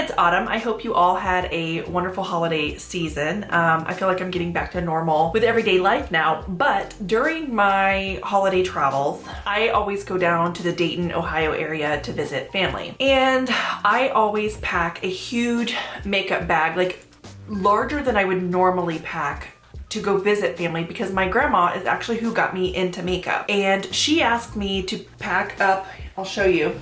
it's autumn. I hope you all had a wonderful holiday season. I feel like I'm getting back to normal with everyday life now, but during my holiday travels, I always go down to the Dayton, Ohio area to visit family. And I always pack a huge makeup bag, like larger than I would normally pack, to go visit family, because my grandma is actually who got me into makeup. And she asked me to pack up, I'll show you,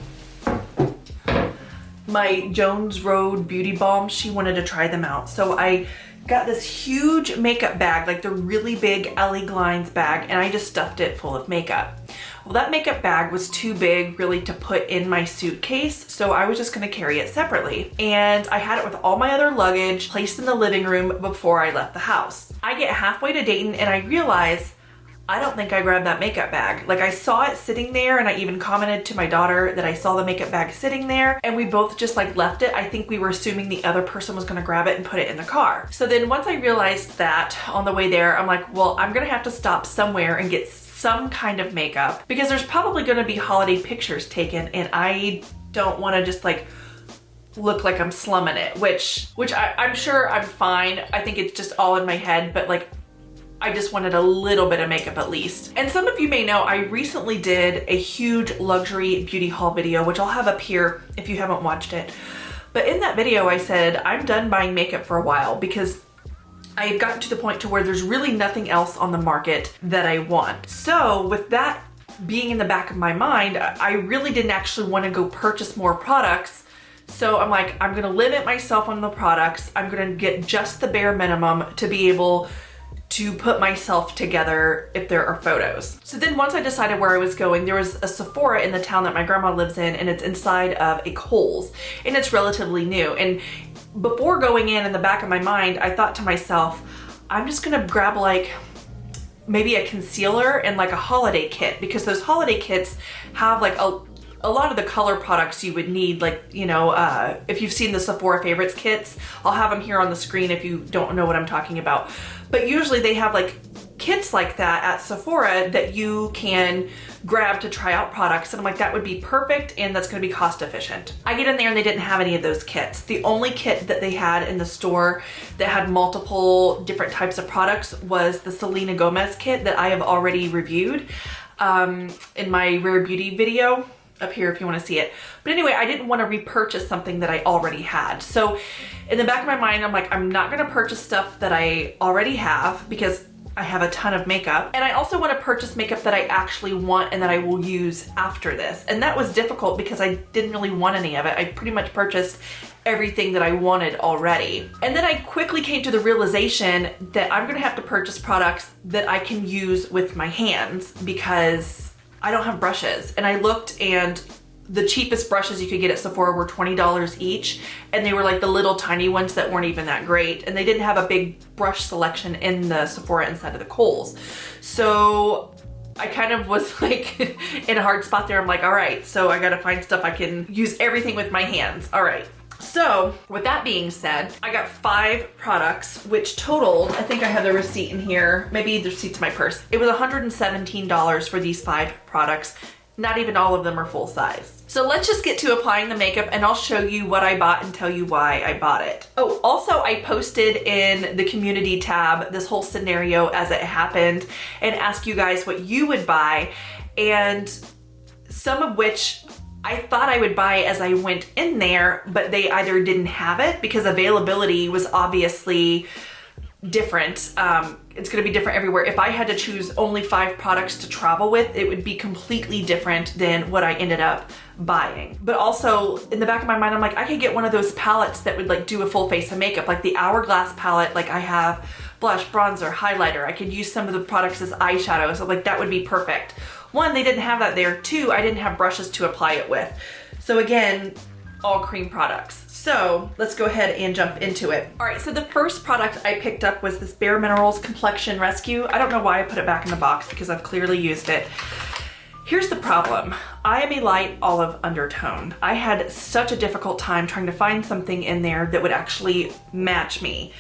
my Jones Road Beauty Balm. She wanted to try them out. So I got this huge makeup bag, like the really big Ellie Glines bag, and I just stuffed it full of makeup. Well, that makeup bag was too big really to put in my suitcase, so I was just gonna carry it separately. And I had it with all my other luggage placed in the living room before I left the house. I get halfway to Dayton and I realize I don't think I grabbed that makeup bag. Like, I saw it sitting there, and I even commented to my daughter that I saw the makeup bag sitting there, and we both just like left it. I think we were assuming the other person was gonna grab it and put it in the car. So then once I realized that on the way there, I'm like, well, I'm gonna have to stop somewhere and get some kind of makeup, because there's probably gonna be holiday pictures taken, and I don't wanna just like look like I'm slumming it, which I'm sure I'm fine. I think it's just all in my head, but like, I just wanted a little bit of makeup at least. And some of you may know I recently did a huge luxury beauty haul video, which I'll have up here if you haven't watched it. But in that video, I said I'm done buying makeup for a while, because I had gotten to the point to where there's really nothing else on the market that I want. So with that being in the back of my mind, I really didn't actually want to go purchase more products. So I'm like, I'm gonna limit myself on the products. I'm gonna get just the bare minimum to be able to put myself together if there are photos. So then once I decided where I was going, there was a Sephora in the town that my grandma lives in, and it's inside of a Kohl's, and it's relatively new. And before going in the back of my mind, I thought to myself, I'm just gonna grab like maybe a concealer and like a holiday kit, because those holiday kits have like a lot of the color products you would need, like, you know, if you've seen the Sephora favorites kits, I'll have them here on the screen if you don't know what I'm talking about. But usually they have like kits like that at Sephora that you can grab to try out products, and I'm like, that would be perfect, and that's gonna be cost efficient. I get in there and they didn't have any of those kits. The only kit that they had in the store that had multiple different types of products was the Selena Gomez kit that I have already reviewed in my Rare Beauty video up here if you want to see it. But anyway, I didn't want to repurchase something that I already had. So in the back of my mind, I'm like, I'm not going to purchase stuff that I already have, because I have a ton of makeup. And I also want to purchase makeup that I actually want and that I will use after this. And that was difficult because I didn't really want any of it. I pretty much purchased everything that I wanted already. And then I quickly came to the realization that I'm going to have to purchase products that I can use with my hands, because I don't have brushes. And I looked, and the cheapest brushes you could get at Sephora were $20 each, and they were like the little tiny ones that weren't even that great, and they didn't have a big brush selection in the Sephora inside of the Kohl's. So I kind of was like in a hard spot there. I'm like, all right, so I gotta find stuff I can use everything with my hands. All right. So with that being said, I got 5 products, which totaled, I think I have the receipt in here, maybe the receipt's my purse. It was $117 for these 5 products. Not even all of them are full size. So let's just get to applying the makeup, and I'll show you what I bought and tell you why I bought it. Oh, also I posted in the community tab this whole scenario as it happened and asked you guys what you would buy, and some of which I thought I would buy as I went in there, but they either didn't have it, because availability was obviously different. It's gonna be different everywhere. If I had to choose only 5 products to travel with, it would be completely different than what I ended up buying. But also in the back of my mind, I'm like, I could get one of those palettes that would like do a full face of makeup, like the Hourglass palette. Like, I have blush, bronzer, highlighter. I could use some of the products as eyeshadow, so like that would be perfect. 1, they didn't have that there. 2, I didn't have brushes to apply it with. So again, all cream products. So let's go ahead and jump into it. All right, so the first product I picked up was this Bare Minerals Complexion Rescue. I don't know why I put it back in the box, because I've clearly used it. Here's the problem. I am a light olive undertone. I had such a difficult time trying to find something in there that would actually match me.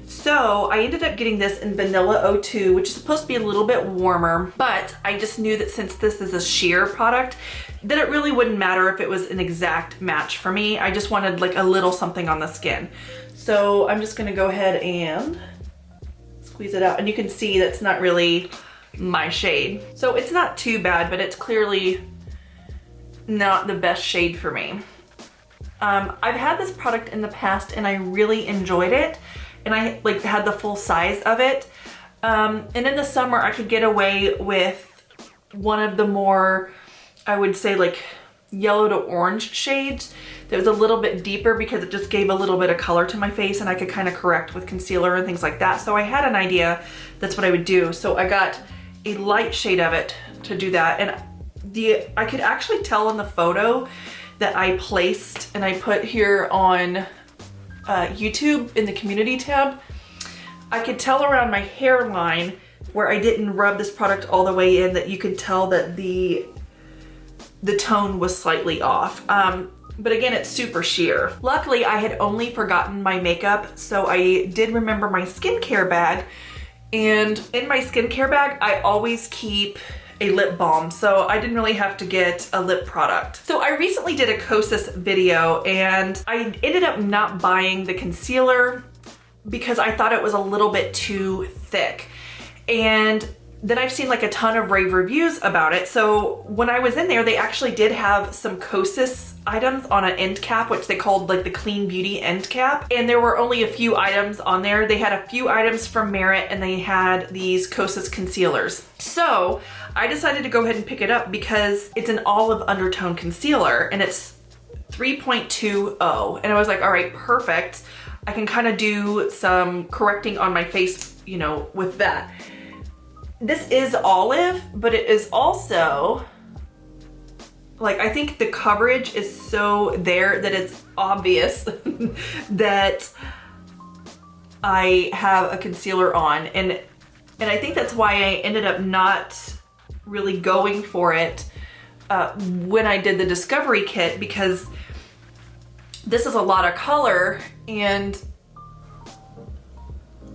So I ended up getting this in Vanilla 02, which is supposed to be a little bit warmer, but I just knew that since this is a sheer product, that it really wouldn't matter if it was an exact match for me. I just wanted like a little something on the skin. So I'm just gonna go ahead and squeeze it out, and you can see that's not really my shade. So it's not too bad, but it's clearly not the best shade for me. I've had this product in the past and I really enjoyed it, and I like had the full size of it. And in the summer I could get away with one of the more, I would say, like yellow to orange shades that was a little bit deeper, because it just gave a little bit of color to my face and I could kind of correct with concealer and things like that. So I had an idea that's what I would do. So I got a light shade of it to do that, and I could actually tell in the photo that I placed and I put here on YouTube in the community tab. I could tell around my hairline where I didn't rub this product all the way in that you could tell that the tone was slightly off. But again, it's super sheer. Luckily, I had only forgotten my makeup, so I did remember my skincare bag. And in my skincare bag, I always keep a lip balm, so I didn't really have to get a lip product. So I recently did a Kosas video, and I ended up not buying the concealer because I thought it was a little bit too thick. And then I've seen like a ton of rave reviews about it. So when I was in there, they actually did have some Kosas items on an end cap, which they called like the Clean Beauty end cap. And there were only a few items on there. They had a few items from Merit, and they had these Kosas concealers. So I decided to go ahead and pick it up because it's an olive undertone concealer and it's 3.20. And I was like, all right, perfect. I can kind of do some correcting on my face, you know, with that. This is olive, but it is also, like, I think the coverage is so there that it's obvious that I have a concealer on. And I think that's why I ended up not really going for it when I did the discovery kit, because this is a lot of color, and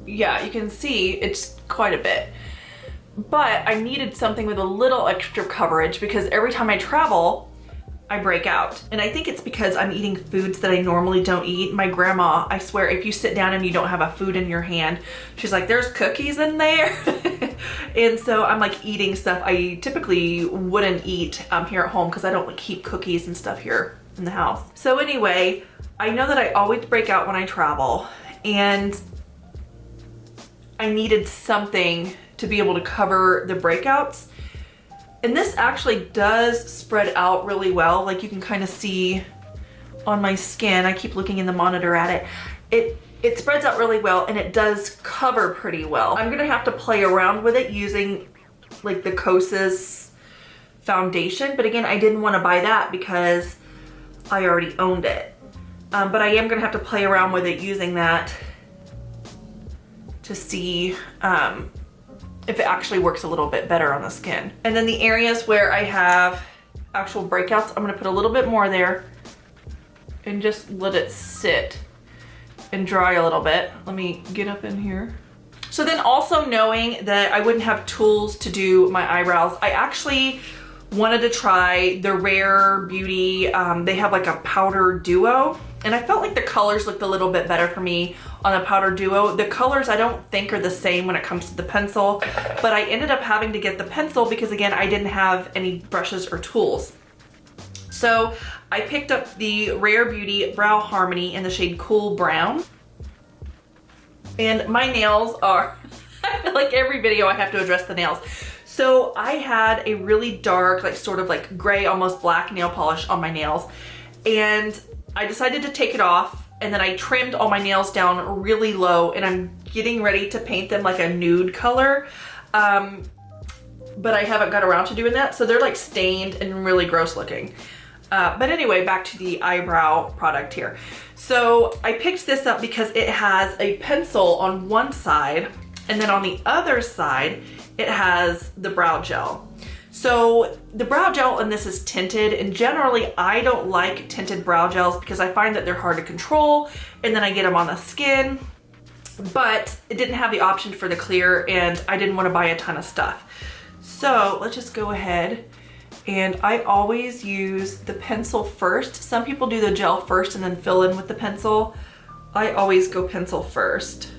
yeah, you can see it's quite a bit. But I needed something with a little extra coverage because every time I travel, I break out. And I think it's because I'm eating foods that I normally don't eat. My grandma, I swear, if you sit down and you don't have a food in your hand, she's like, there's cookies in there. And so I'm like eating stuff I typically wouldn't eat here at home because I don't like keep cookies and stuff here in the house. So anyway, I know that I always break out when I travel, and I needed something to be able to cover the breakouts. And this actually does spread out really well. Like you can kind of see on my skin, I keep looking in the monitor at it. It spreads out really well, and it does cover pretty well. I'm gonna have to play around with it using like the Kosas foundation. But again, I didn't want to buy that because I already owned it. But I am gonna have to play around with it using that to see if it actually works a little bit better on the skin. And then the areas where I have actual breakouts, I'm gonna put a little bit more there and just let it sit and dry a little bit. Let me get up in here. So then, also knowing that I wouldn't have tools to do my eyebrows, I actually wanted to try the Rare Beauty. They have like a powder duo, and I felt like the colors looked a little bit better for me on the powder duo. The colors I don't think are the same when it comes to the pencil, but I ended up having to get the pencil because again, I didn't have any brushes or tools. So I picked up the Rare Beauty Brow Harmony in the shade Cool Brown. And my nails are, I feel like every video I have to address the nails. So I had a really dark, like sort of like gray, almost black nail polish on my nails. And I decided to take it off, and then I trimmed all my nails down really low, and I'm getting ready to paint them like a nude color. But I haven't got around to doing that. So they're like stained and really gross looking. But anyway, back to the eyebrow product here. So I picked this up because it has a pencil on one side, and then on the other side, it has the brow gel. So the brow gel in this is tinted, and generally I don't like tinted brow gels because I find that they're hard to control, and then I get them on the skin but it didn't have the option for the clear and I didn't want to buy a ton of stuff. So let's just go ahead, and I always use the pencil first. Some people do the gel first and then fill in with the pencil. I always go pencil first.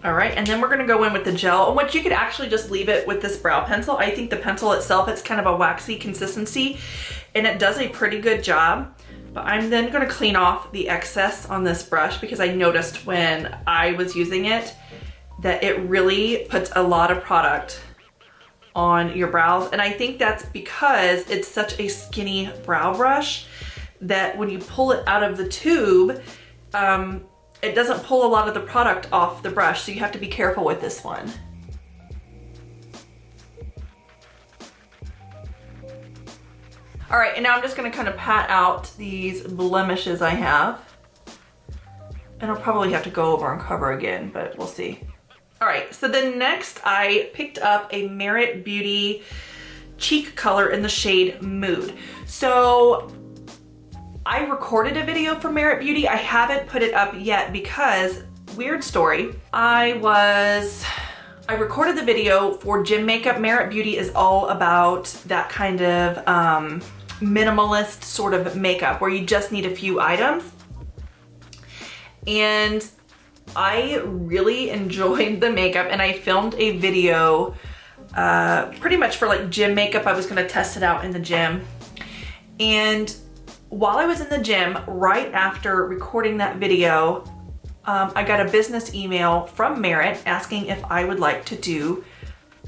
All right, and then we're gonna go in with the gel, which you could actually just leave it with this brow pencil. I think the pencil itself, it's kind of a waxy consistency and it does a pretty good job. But I'm then gonna clean off the excess on this brush because I noticed when I was using it that it really puts a lot of product on your brows. And I think that's because it's such a skinny brow brush that when you pull it out of the tube, it doesn't pull a lot of the product off the brush, so you have to be careful with this one. All right, and now I'm just gonna kind of pat out these blemishes I have. And I'll probably have to go over and cover again, but we'll see. All right, so then next I picked up a Merit Beauty cheek color in the shade Mood. So I recorded a video for Merit Beauty. I haven't put it up yet because, weird story, I recorded the video for gym makeup. Merit Beauty is all about that kind of minimalist sort of makeup where you just need a few items. And I really enjoyed the makeup and I filmed a video pretty much for like gym makeup. I was gonna test it out in the gym. And while I was in the gym, right after recording that video, I got a business email from Merit asking if I would like to do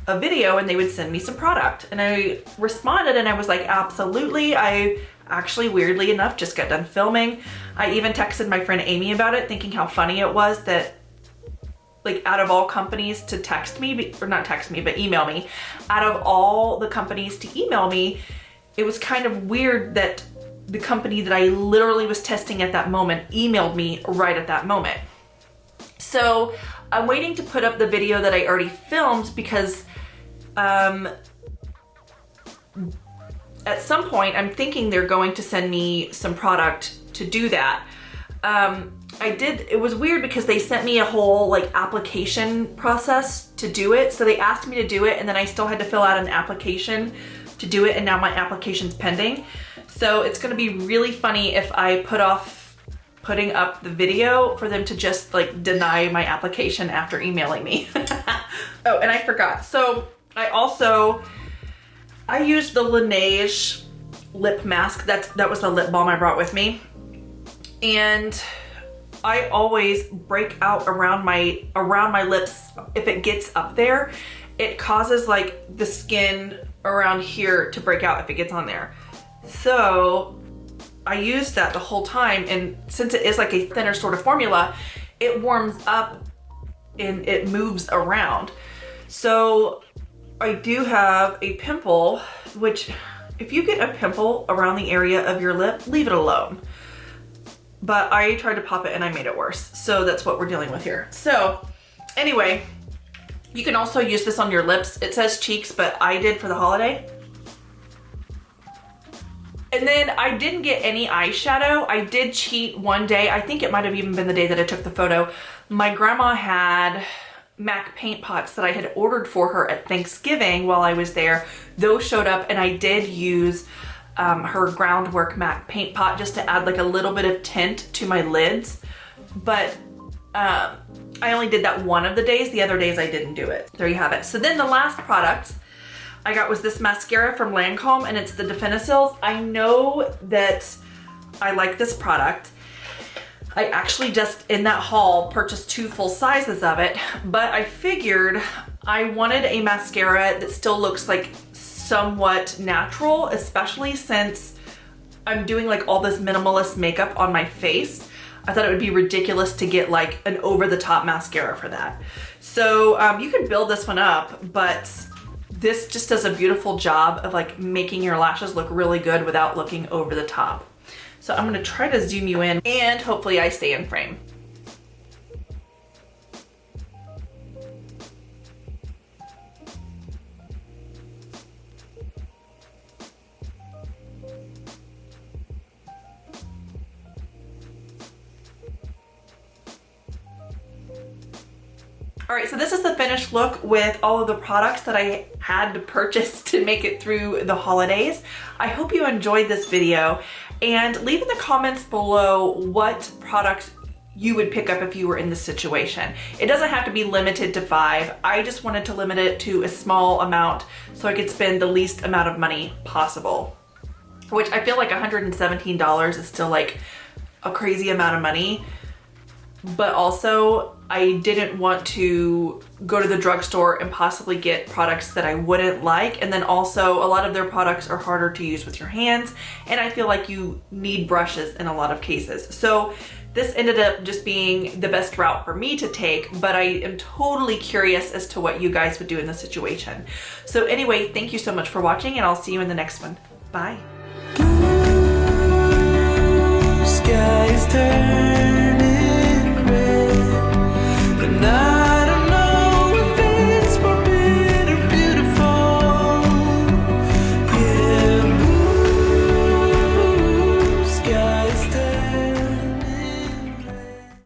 a video and they would send me some product. And I responded and I was like, absolutely. I actually, weirdly enough, just got done filming. I even texted my friend Amy about it, thinking how funny it was that, like, out of all companies to text me, or not text me, but email me, out of all the companies to email me, it was kind of weird that the company that I literally was testing at that moment emailed me right at that moment. So I'm waiting to put up the video that I already filmed because at some point I'm thinking they're going to send me some product to do that. It was weird because they sent me a whole like application process to do it. So they asked me to do it and then I still had to fill out an application to do it, and now my application's pending. So it's gonna be really funny if I put off putting up the video for them to just like deny my application after emailing me. Oh, and I forgot. So I used the Laneige lip mask. That was the lip balm I brought with me. And I always break out around my lips. If it gets up there, it causes like the skin around here to break out if it gets on there. So I used that the whole time, and since it is like a thinner sort of formula, it warms up and it moves around. So I do have a pimple, which if you get a pimple around the area of your lip, leave it alone. But I tried to pop it and I made it worse. So that's what we're dealing with here. So anyway, you can also use this on your lips. It says cheeks, but I did for the holiday. And then I didn't get any eyeshadow. I did cheat one day. I think it might have even been the day that I took the photo. My grandma had MAC paint pots that I had ordered for her at Thanksgiving while I was there. Those showed up and I did use her Groundwork MAC paint pot just to add like a little bit of tint to my lids. But I only did that one of the days. The other days I didn't do it. There you have it. So then the last product I got was this mascara from Lancome, and it's the Definicils. I know that I like this product. I actually just in that haul purchased 2 full sizes of it, but I figured I wanted a mascara that still looks like somewhat natural, especially since I'm doing like all this minimalist makeup on my face. I thought it would be ridiculous to get like an over-the-top mascara for that. So you can build this one up, but this just does a beautiful job of like making your lashes look really good without looking over the top. So I'm gonna try to zoom you in and hopefully I stay in frame. All right, so this is the finished look with all of the products that I had to purchase to make it through the holidays. I hope you enjoyed this video, and leave in the comments below what products you would pick up if you were in this situation. It doesn't have to be limited to 5. I just wanted to limit it to a small amount so I could spend the least amount of money possible, which I feel like $117 is still like a crazy amount of money. But also I didn't want to go to the drugstore and possibly get products that I wouldn't like. And then also a lot of their products are harder to use with your hands, and I feel like you need brushes in a lot of cases. So this ended up just being the best route for me to take, but I am totally curious as to what you guys would do in this situation. So anyway, thank you so much for watching, and I'll see you in the next one. Bye.